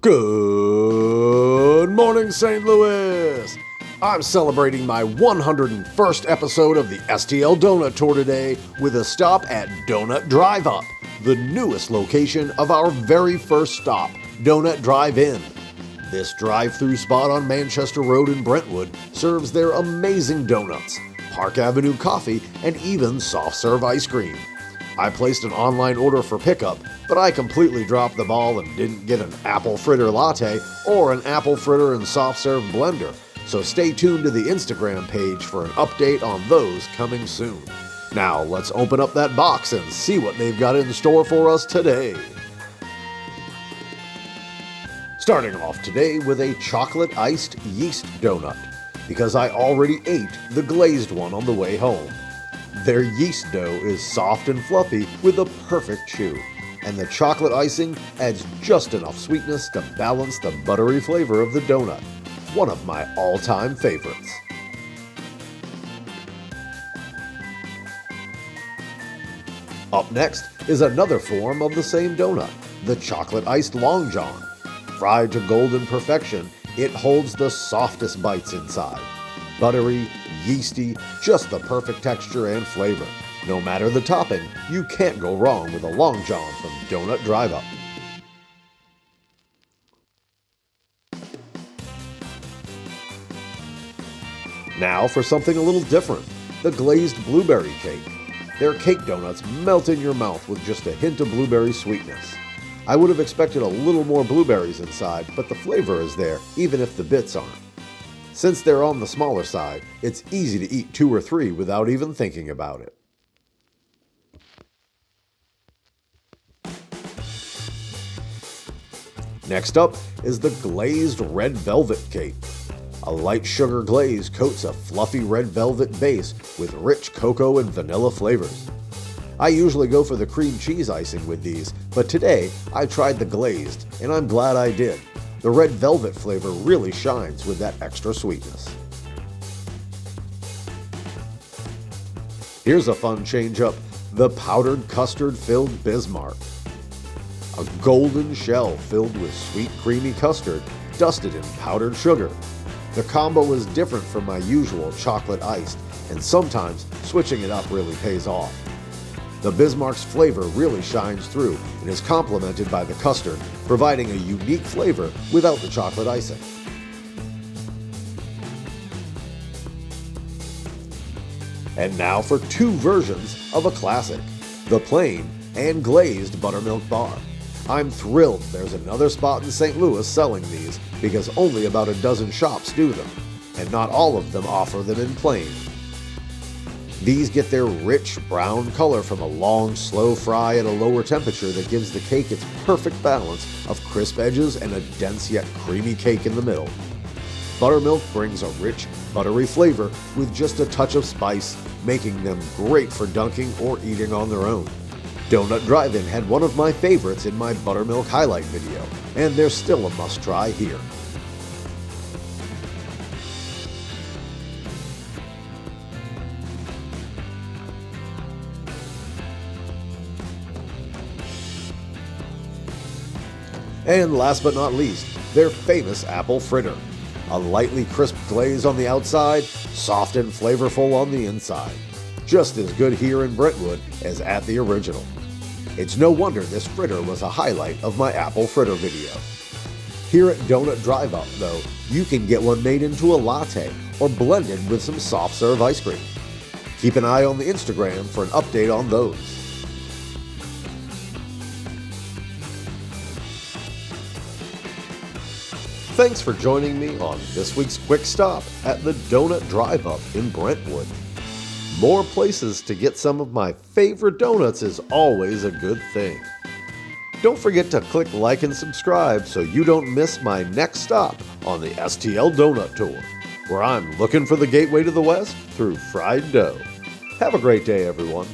Good morning, St. Louis! I'm celebrating my 101st episode of the STL Donut Tour today with a stop at Donut Drive Up, the newest location of our very first stop, Donut Drive-In. This drive-through spot on Manchester Road in Brentwood serves their amazing donuts, Park Avenue coffee, and even soft-serve ice cream. I placed an online order for pickup, but I completely dropped the ball and didn't get an apple fritter latte or an apple fritter and soft-serve blender, so stay tuned to the Instagram page for an update on those coming soon. Now let's open up that box and see what they've got in store for us today. Starting off today with a chocolate iced yeast donut, because I already ate the glazed one on the way home. Their yeast dough is soft and fluffy with a perfect chew, and the chocolate icing adds just enough sweetness to balance the buttery flavor of the donut. One of my all-time favorites. Up next is another form of the same donut, the chocolate iced Long John. Fried to golden perfection, it holds the softest bites inside. Buttery, yeasty, just the perfect texture and flavor. No matter the topping, you can't go wrong with a Long John from Donut Drive Up. Now for something a little different, the glazed blueberry cake. Their cake donuts melt in your mouth with just a hint of blueberry sweetness. I would have expected a little more blueberries inside, but the flavor is there, even if the bits aren't. Since they're on the smaller side, it's easy to eat 2 or 3 without even thinking about it. Next up is the glazed red velvet cake. A light sugar glaze coats a fluffy red velvet base with rich cocoa and vanilla flavors. I usually go for the cream cheese icing with these, but today I tried the glazed, and I'm glad I did. The red velvet flavor really shines with that extra sweetness. Here's a fun change-up, the powdered custard-filled Bismarck. A golden shell filled with sweet creamy custard dusted in powdered sugar. The combo is different from my usual chocolate iced, and sometimes switching it up really pays off. The Bismarck's flavor really shines through and is complemented by the custard, providing a unique flavor without the chocolate icing. And now for 2 versions of a classic, the plain and glazed buttermilk bar. I'm thrilled there's another spot in St. Louis selling these because only about a dozen shops do them, and not all of them offer them in plain. These get their rich brown color from a long, slow fry at a lower temperature that gives the cake its perfect balance of crisp edges and a dense yet creamy cake in the middle. Buttermilk brings a rich, buttery flavor with just a touch of spice, making them great for dunking or eating on their own. Donut Drive-In had one of my favorites in my buttermilk highlight video, and they're still a must-try here. And last but not least, their famous apple fritter. A lightly crisp glaze on the outside, soft and flavorful on the inside. Just as good here in Brentwood as at the original. It's no wonder this fritter was a highlight of my apple fritter video. Here at Donut Drive Up, though, you can get one made into a latte or blended with some soft-serve ice cream. Keep an eye on the Instagram for an update on those. Thanks for joining me on this week's quick stop at the Donut Drive Up in Brentwood. More places to get some of my favorite donuts is always a good thing. Don't forget to click like and subscribe so you don't miss my next stop on the STL Donut Tour, where I'm looking for the gateway to the West through fried dough. Have a great day, everyone.